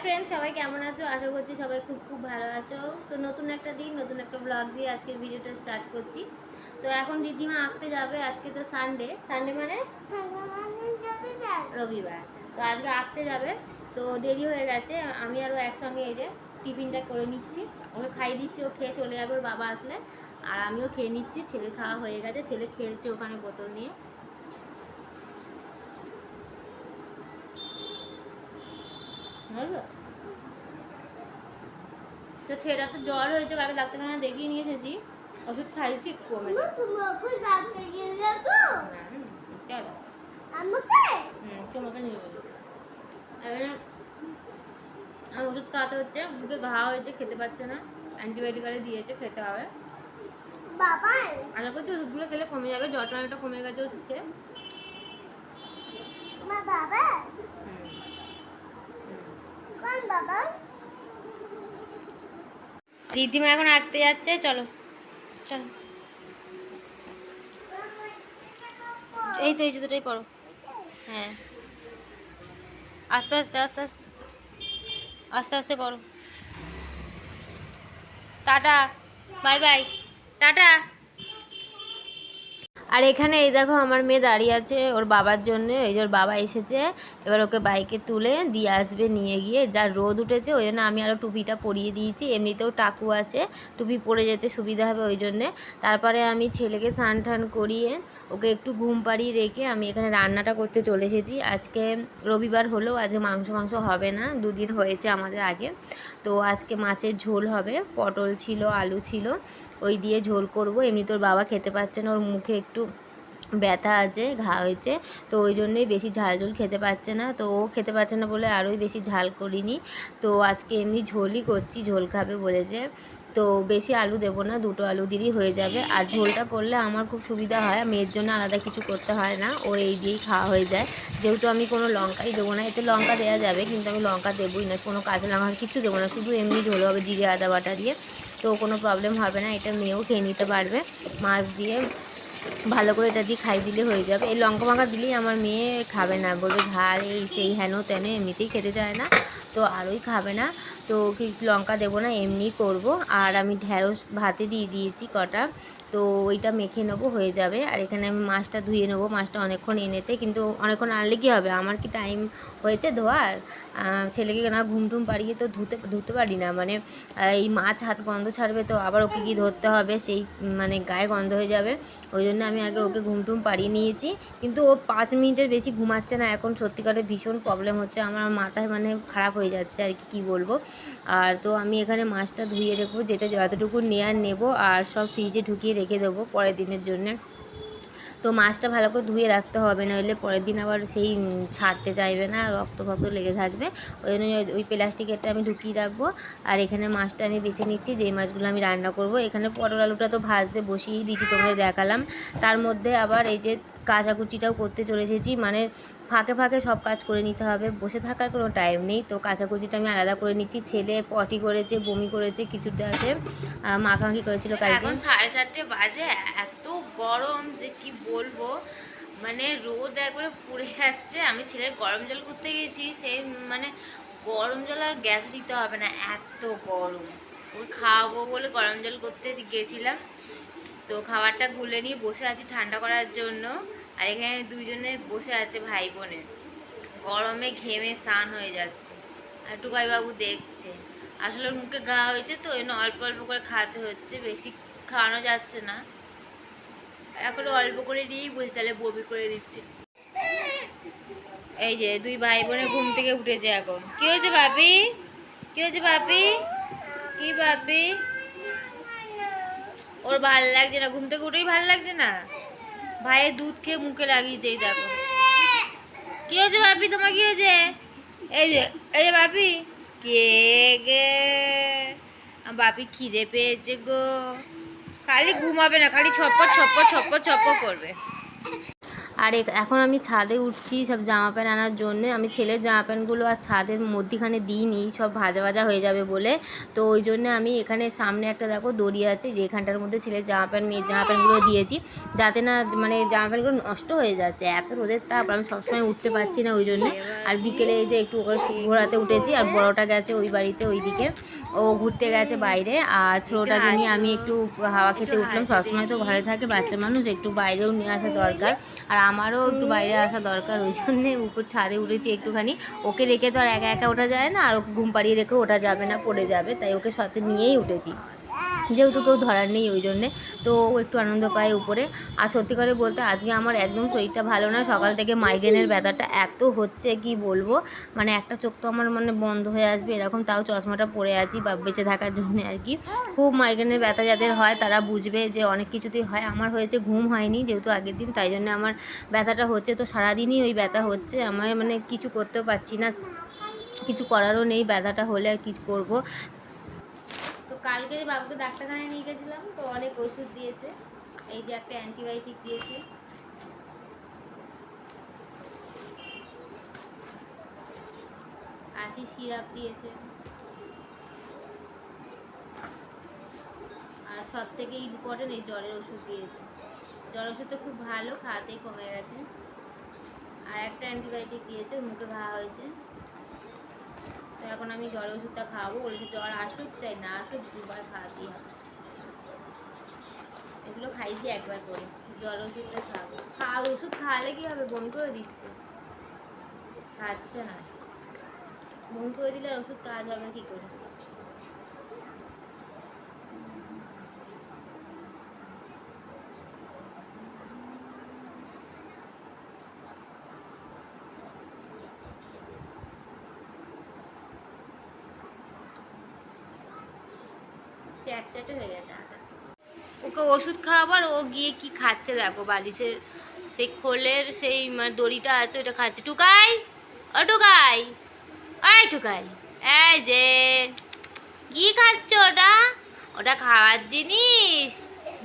Friend, সবাই কেমন আছো? আশা করছি সবাই খুব খুব ভালো আছো। তো নতুন একটা দিন, নতুন একটা ব্লগ দিয়ে আজকের ভিডিওটা স্টার্ট করছি। তো এখন রিদ্ধিমা আঁকতে যাবে। আজকে তো সানডে মানে রবিবার। তো আজকে আঁকতে যাবে, তো দেরি হয়ে গেছে। আমি আরও একসঙ্গে এই যে টিফিনটা করে নিচ্ছি, ওকে খাইয়ে দিচ্ছি। ও খেয়ে চলে যাবে ওর বাবা আসলে, আর আমিও খেয়ে নিচ্ছি। ছেলে খাওয়া হয়ে গেছে, ছেলে খেলছে ওখানে বোতল নিয়ে। তো ছেলেটা তো জ্বর হয়েছে, কালকে ডাক্তারখানা দেখিয়ে নিয়ে এসেছি, ওষুধ খাইছি, কমে তোমাকে নিয়ে আর ওষুধ খাওয়াতে হচ্ছে। বুকে ঘা হয়েছে, খেতে পারছে না, অ্যান্টিবায়োটিক দিয়েছে, খেতে হবে। আশা করছি ওষুধগুলো খেলে কমে যাবে। জ্বরটা অনেকটা কমে গেছে ওষুধ খেয়ে। রিদ্ধিমা এখন আঁকতে যাচ্ছে। চলো চলো, এই তো এই জুতোটাই পড়ো। হ্যাঁ, আস্তে আস্তে আস্তে আস্তে আস্তে পড়ো। Tata, bye bye, tata. আর এখানে এই দেখো আমার মেয়ে দাঁড়িয়ে আছে ওর বাবার জন্য। এই যে ওর বাবা এসেছে, এবার ওকে বাইকে তুলে দিয়ে আসবে নিয়ে গিয়ে। যা রোদ উঠেছে ওই জন্য আমি আরও টুপিটা পরিয়ে দিয়েছি। এমনিতেও টাকু আছে, টুপি পরে যেতে সুবিধা হবে ওই জন্যে। তারপরে আমি ছেলেকে স্নান টান করিয়ে ওকে একটু ঘুম পাড়িয়ে রেখে আমি এখানে রান্নাটা করতে চলে এসেছি। আজকে রবিবার হলেও আজকে মাংস হবে না, দুদিন হয়েছে আমাদের আগে। তো আজকে মাছের ঝোল হবে, পটল ছিল, আলু ছিল, ওই দিয়ে ঝোল করব। এমনি তোর বাবা খেতে পারছে না, ওর মুখে একটু ব্যথা আছে, ঘা হয়েছে, তো ওই জন্যই বেশি ঝাল ঝোল খেতে পারছে না। তো ও খেতে পারছে না বলে আরোই বেশি ঝাল করিনি। তো আজকে এমনি ঝোলই করছি, ঝোল খাবে বলেছে। তো বেশি আলু দেবো না, দুটো আলু দিলেই হয়ে যাবে। আর ঝোলটা করলে আমার খুব সুবিধা হয়, মেয়ের জন্য আলাদা কিছু করতে হয় না, ও এই দিয়েই খাওয়া হয়ে যায়। যেহেতু আমি কোনো লঙ্কাই দেবো না, এতে লঙ্কা দেওয়া যাবে কিন্তু আমি লঙ্কা দেবোই না, কোনো কাঁচা লঙ্কা কিছু দেবো না, শুধু এমনি ঝোল হবে জিরে আদা বাটা দিয়ে। তো কোনো প্রবলেম হবে না, এটা মেয়েও খেয়ে নিতে পারবে। মাছ দিয়ে ভালো করে এটা দিয়ে খাই দিলে হয়ে যাবে। এই লঙ্কা মাখা দিলেই আমার মেয়ে খাবে না, বলবে ঝাল এই সেই হেন তেন, এমনিতেই খেতে চায় না, তো আরোই খাবে না। তো কি লঙ্কা দেবো না, এমনি করব। আর আমি ঢ্যাঁড়স ভাতে দিয়ে দিয়েছি কটা, তো ওইটা মেখে নেবো, হয়ে যাবে। আর এখানে আমি মাছটা ধুয়ে নেবো। মাছটা অনেকক্ষণ এনেছে, কিন্তু অনেকক্ষণ আনলে কী হবে, আমার কি টাইম হয়েছে ধোয়ার? ছেলেকে না ঘুম টুম পাড়িয়ে তো ধুতে পারি না, মানে এই মাছ হাত গন্ধ ছাড়বে, তো আবার ওকে গিয়ে ধরতে হবে, সেই মানে গায়ে গন্ধ হয়ে যাবে। ওই জন্য আমি আগে ওকে ঘুম টুম পাড়িয়ে নিয়েছি, কিন্তু ও 5 মিনিটের বেশি ঘুমাচ্ছে না এখন। সত্যিকারের ভীষণ প্রবলেম হচ্ছে, আমার মাথায় মানে খারাপ হয়ে যাচ্ছে আর কি বলবো। আর তো আমি এখানে মাছটা ধুয়ে রাখবো, যেটা যতটুকু নেওয়ার নেবো, আর সব ফ্রিজে ঢুকিয়ে রেখে দেবো পরের দিনের জন্যে। তো মাছটা ভালো করে ধুয়ে রাখতে হবে, নইলে পরের দিন আবার সেই ছাড়তে চাইবে না, রক্ত ফক্ত লেগে থাকবে। ওই জন্য ওই প্লাস্টিকেরটা আমি ঢুকিয়ে রাখবো। আর এখানে মাছটা আমি বেছে নিচ্ছি, যেই মাছগুলো আমি রান্না করব। এখানে পটল আলুটা তো ভাজতে বসিয়েই দিয়েছি, তোমাদের দেখালাম। তার মধ্যে আবার এই যে কাচাকুচিটাও করতে চলে এসেছি, মানে ফাঁকে ফাঁকে সব কাজ করে নিতে হবে, বসে থাকার কোনো টাইম নেই। তো কাচাকুচিটা আমি আলাদা করে নিচ্ছি। ছেলে পটি করেছে, বমি করেছে, কিছুটাতে মাখামাখি করেছিল কালকে। এখন 7:30 বাজে, এত গরম যে কি বলবো, মানে রোদ একবারে পুড়ে যাচ্ছে। আমি ছেলের গরম জল করতে গেছি, সেই মানে গরম জল আর গ্যাস দিতে হবে না, এত গরম। ওই খাওয়াবো বলে গরম জল করতে গেছিলাম, তো খাবারটা গুলে নিয়ে বসে আছি ঠান্ডা করার জন্য। আর এখানে দুইজনে বসে আছে ভাই বোনে, গরমে ঘেমে স্নান হয়ে যাচ্ছে। আর টুকাই বাবু দেখছে। আসলে ওর মুখে ঘা হয়েছে, তো এনে অল্প অল্প করে খাওয়াতে হচ্ছে, বেশি খাওয়ানো যাচ্ছে না। এখন অল্প করে নিয়েই বলছে, তাহলে বমি করে দিচ্ছে। এই যে দুই ভাই বোনে ঘুম থেকে উঠেছে এখন। কি হয়েছে বাপি? কি হয়েছে বাপি? কি বাপি? ওর ভাল লাগছে না, ঘুম থেকে উঠেই ভাল লাগছে না। ভাইয়ের দুধ খেয়ে মুখে লাগিয়েছে, এই দেখো। কি হয়েছে বাপি, তোমার কি হয়েছে? এই যে বাপি, কে গে? বাপি খিদে পেয়েছে গো, খালি ঘুমাবে না, খালি ছপ্পর ছপ্পর ছপ্পর ছপ্পর করবে। আর এখন আমি ছাদে উঠছি সব জামা প্যান্ট আনার জন্যে। আমি ছেলের জামা প্যান্টগুলো আর ছাদের মধ্যিখানে দিইনি, সব ভাজা ভাজা হয়ে যাবে বলে। তো ওই জন্য আমি এখানে সামনে একটা দেখো দড়ি আছে, যে এখানটার মধ্যে ছেলের জামা প্যান্ট মেয়ের জামা প্যান্টগুলো দিয়েছি, যাতে না মানে জামা প্যান্টগুলো নষ্ট হয়ে যাচ্ছে, এত রোদের তাপ, আমি সবসময় উঠতে পারছি না ওই জন্যে। আর বিকেলে এই যে একটু ঘোরাতে উঠেছি, আর বড়োটা গেছে ওই বাড়িতে ওইদিকে, ও ঘুরতে গেছে বাইরে, আর ছোটোটাকে নিয়ে আমি একটু হাওয়া খেতে উঠলাম। সবসময় তো ঘরে থাকে বাচ্চা মানুষ, একটু বাইরেও নিয়ে আসা দরকার, আর আমারও একটু বাইরে আসা দরকার, ওই জন্যে উপর ছাদে উঠেছি একটুখানি। ওকে রেখে তো আর একা একা ওঠা যায় না, আর ওকে ঘুম পাড়িয়ে রেখে ওঠা যাবে না, পড়ে যাবে, তাই ওকে সাথে নিয়েই উঠেছি, যেহেতু কেউ ধরার নেই ওই জন্যে। তো ও একটু আনন্দ পায় উপরে। আর সত্যি করে বলতে আজকে আমার একদম শরীরটা ভালো না, সকাল থেকে মাইগ্রেনের ব্যথাটা এত হচ্ছে কি বলবো, মানে একটা চোখ তো আমার মানে বন্ধ হয়ে আসবে এরকম, তাও চশমাটা পরে আছি বা বেঁচে থাকার জন্য আর কি। খুব মাইগ্রেনের ব্যথা যাদের হয় তারা বুঝবে যে অনেক কিছুতেই হয়, আমার হয়েছে ঘুম হয়নি যেহেতু আগের দিন, তাই জন্য আমার ব্যথাটা হচ্ছে। তো সারাদিনই ওই ব্যথা হচ্ছে আমার, মানে কিছু করতেও পারছি না, কিছু করারও নেই, ব্যথাটা হলে আর কিছু করবো। তো কালকে বাবুকে ডাক্তারখানায় নিয়ে গেছিলাম, তো অনেক ওষুধ দিয়েছে, এই যে একটা অ্যান্টিবায়োটিক দিয়েছে, কাশি সিরাপ দিয়েছে, আর সব থেকে ইম্পর্টেন্ট এই জ্বরের ওষুধ দিয়েছে। জ্বর ওষুধ তো খুব ভালো, খাওয়াতেই কমে গেছে। আর একটা অ্যান্টিবায়োটিক দিয়েছে, মুখে ঘা হয়েছে, তো এখন আমি জ্বরের ওষুধটা খাওয়াবো, বলেছে জ্বর আসুক চাই না আসুক দুবার খাওয়াতেই হবে। এগুলো খাইছি একবার করে, জ্বর ওষুধটা খাওয়াবো। ওষুধ খাওয়ালে কি হবে, বমি করে দিচ্ছে, খাচ্ছে না, বমি করে দিলে ওষুধ কাজ হবে কি করে। চ্যাটচ্যাটে হয়ে গেছে। ওকে ওষুধ খাওয়াবার ও গিয়ে কি খাচ্ছে দেখো, বালিশের সেই খোলের সেই মানে দড়িটা আছে ওটা খাচ্ছে। টুকাই, ও টুকাই, ওই টুকাই, এই যে কি খাচ্ছ ওটা, ওটা খাওয়ার জিনিস,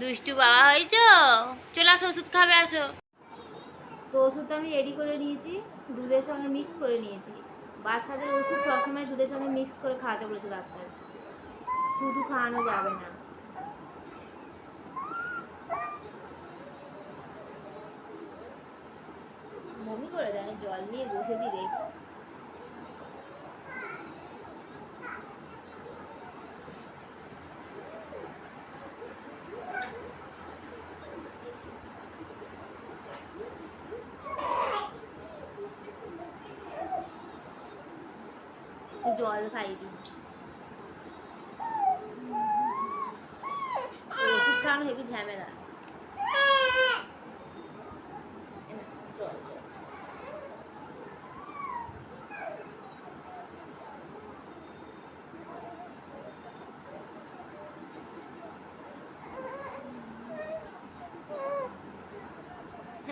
দুষ্টু বাবা হয়েছো, চলে আসো ওষুধ খাবে আসো। তো ওষুধটা আমি রেডি করে নিয়েছি, দুধের সঙ্গে মিক্স করে নিয়েছি। বাচ্চাদের ওষুধ সবসময় দুধের সঙ্গে মিক্স করে খাওয়াতে বলেছে ডাক্তার, শুধু খাওয়ানো যাবে না। বমি করে দেয়, জল নিয়ে বসেছি দেখছি। জল খাই দিই, ওষুধ খাওয়ানো হেবি ঝামেলা।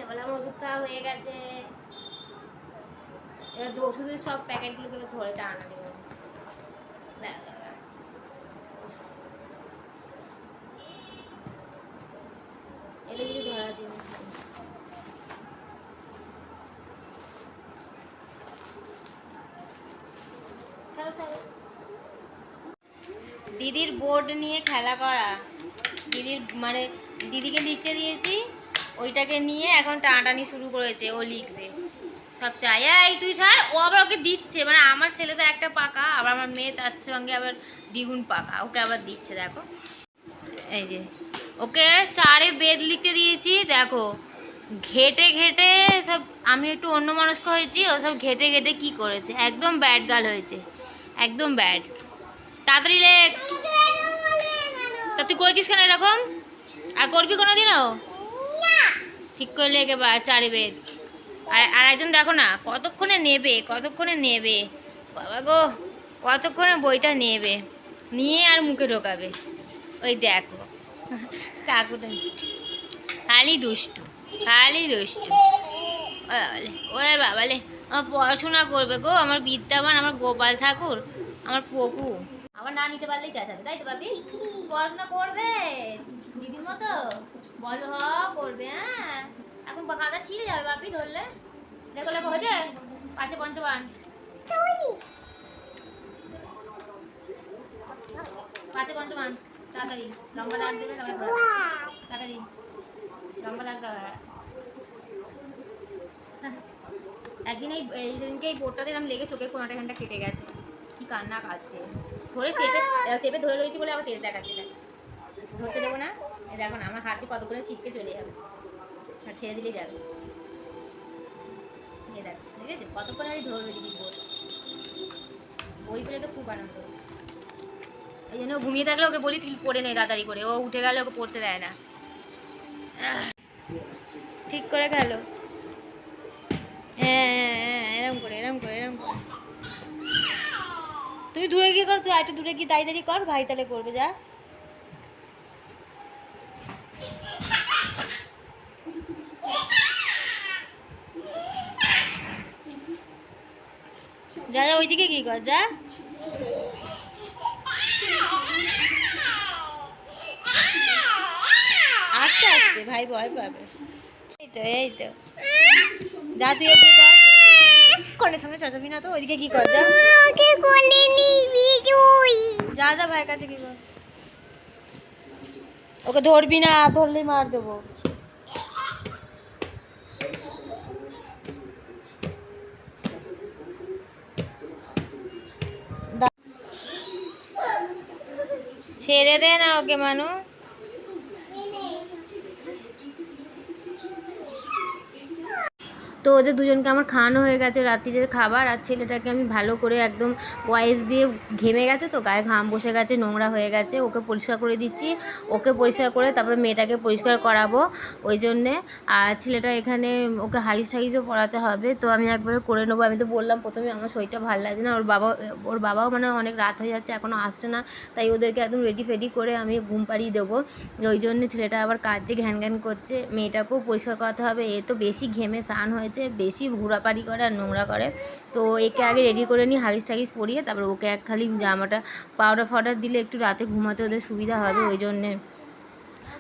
বললাম ওষুধ খাওয়া হয়ে গেছে, এবার ওষুধের সব প্যাকেটগুলোকে ধরে টানা নেব। এটা কিছু ধরা জিনিস দিদির বোর্ড নিয়ে খেলা করা, দিদির মানে দিদিকে লিখতে দিয়েছি, ওইটাকে নিয়ে এখন টানাটানি শুরু করেছে, ও লিখবে সব চাই। এই তুই ছাড়, ও আবার ওকে দিচ্ছে, মানে আমার ছেলে তো একটা পাকা, আবার আমার মেয়ে তার সঙ্গে আবার দ্বিগুণ পাকা, ওকে আবার দিচ্ছে দেখো। এই যে ওকে চারে বেদ লিখতে দিয়েছি, দেখো ঘেটে ঘেটে সব, আমি একটু অন্য মনস্ক হয়েছি, ও সব ঘেটে ঘেটে কি করেছে, একদম ব্যাড গার্ল হয়েছে, একদম ব্যাড। তাড়াতাড়ি লেখ। তা তুই করেছিস কেন এরকম, আর করবি কোনোদিনও? ঠিক করে লেখ এবার চারে বেদ। আর একজন দেখো না কতক্ষণে নেবে, কতক্ষণে নেবে, বাবা গো কতক্ষণে বইটা নেবে, নিয়ে আর মুখে ঢোকাবে, ওই দেখো কাকুটা খালি দুষ্টু, খালি দুষ্টু। ওই বাবালে আমার পড়াশোনা করবে গো, আমার বিদ্যাবান, আমার গোপাল ঠাকুর, আমার পকু, আমার না নিতে পারলেই চেঁচাবে, তাই তো বাপি? পড়াশোনা করবে দিদির মতো, বলো হ করবে, হ্যাঁ এখন খাতা ছিঁড়ে যাবে বাপি ধরলে। লেখো লেখো হয়েছে 5 পঞ্চবান 5 পঞ্চবান তাড়াতাড়ি লম্বা দাগ দেবে তাড়াতাড়ি লম্বা দাগ দেওয়া। একদিন এই সেদিনকে এই বোর্ডটাতে আমি লেগে চোখের কোনাটা এখানটা কেটে গেছে। কি কান্না কাটছে ধরে চেপে চেপে ধরে রয়েছে বলে আবার তেজ দেখাচ্ছে না। ধরতে দেবো না এই দেখো না আমার হাত দিয়ে কত করে ছিটকে চলে যাবে আর ছেড়ে দিলে যাবে। এ দেখো ঠিক আছে কতক্ষণ আমি ধরবে দিদি বই পড়ে তো খুব আনন্দ। এই জন্য ঘুমিয়ে থাকলে ওকে বলি তুই পড়ে নেই তাড়াতাড়ি করে, ও উঠে গেলে ওকে পড়তে দেয় না। ঠিক করে গেল এরম করে এরম করে এরম করে। তুমি দূরে গিয়ে কর, তুই একটু দূরে গিয়ে দাঁড়িয়ে কর, ভাই তাহলে করবে যা। যা যা ওইদিকে কি কর যা। আস্তে আস্তে ভাই ভয় পাবে। এই তো যা তুই কি কর কনের সামনে চাচাবি না তো, ওইদিকে কি কর যা। যা যা ভাইয়ের কাছে কি কর, ওকে ধরবি না, ধরলেই মার দেবো। ছেড়ে দে না ওকে মানু। তো ওদের দুজনকে আমার খাওয়ানো হয়ে গেছে রাত্রিরের খাবার, আর ছেলেটাকে আমি ভালো করে একদম ওয়াইপস দিয়ে ঘেমে গেছে তো গায়ে ঘাম বসে গেছে, নোংরা হয়ে গেছে, ওকে পরিষ্কার করে দিচ্ছি। ওকে পরিষ্কার করে তারপরে মেয়েটাকে পরিষ্কার করাবো ওই জন্যে। আর ছেলেটা এখানে ওকে হাগিস টাগিসও পড়াতে হবে, তো আমি একবারে করে নেবো। আমি তো বললাম প্রথমে আমার শরীরটা ভালো লাগছে না, ওর বাবাও মানে অনেক রাত হয়ে যাচ্ছে এখনও আসছে না, তাই ওদেরকে একদম রেডি ফেডি করে আমি ঘুম পাড়িয়ে দেবো। ওই জন্য ছেলেটা আবার কাজে ঘ্যান ঘ্যান করছে, মেয়েটাকেও পরিষ্কার করাতে হবে। এ তো বেশি ঘেমে স্নান হয়েছে, বেশি ঘোরাপাড়ি করে আর নোংরা করে, তো একে আগে রেডি করে নিই হাগিস টাগিস পরিয়ে, তারপর ওকে এক খালি জামাটা পাউডার ফাউডার দিলে একটু রাতে ঘুমাতে ওদের সুবিধা হবে ওই জন্যে।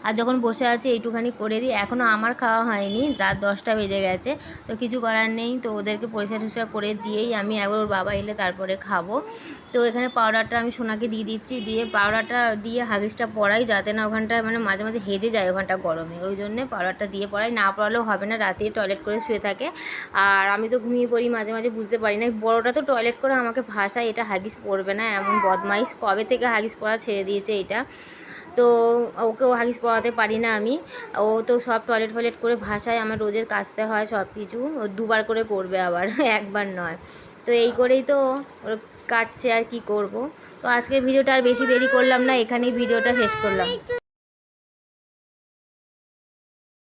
আর যখন বসে আছে এইটুখানি করে দিই, এখনও আমার খাওয়া হয়নি, রাত 10টা বেজে গেছে, তো কিছু করার নেই। তো ওদেরকে পরিষ্কার টরিষ্কার করে দিয়েই আমি একবার ওর বাবা এলে তারপরে খাবো। তো এখানে পাউডারটা আমি সোনাকে দিয়ে দিচ্ছি, দিয়ে পাউডারটা দিয়ে হাগিসটা পরাই যাতে না ওখানটা মানে মাঝে মাঝে হেজে যায় ওখানটা গরমে, ওই জন্যে পাউডারটা দিয়ে পরাই, না পরালেও হবে না, রাতে টয়লেট করে শুয়ে থাকে। আর আমি তো ঘুমিয়ে পড়ি মাঝে মাঝে, বুঝতে পারি না। বড়োটা তো টয়লেট করে আমাকে ভাষায় এটা হাগিস পরবে না, এমন বদমাইশ, কবে থেকে হাগিস পরা ছেড়ে দিয়েছে এটা। তো ওকেও হাগিস পরাতে পারি না আমি, ও তো সব টয়লেট ফয়লেট করে ভাষায় আমার রোজের কাচতে হয় সব কিছু, ও দুবার করে করবে আবার একবার নয়। তো এই করেই তো ওর কাটছে, আর কি করব। তো আজকের ভিডিওটা আর বেশি দেরি করলাম না, এখানেই ভিডিওটা শেষ করলাম।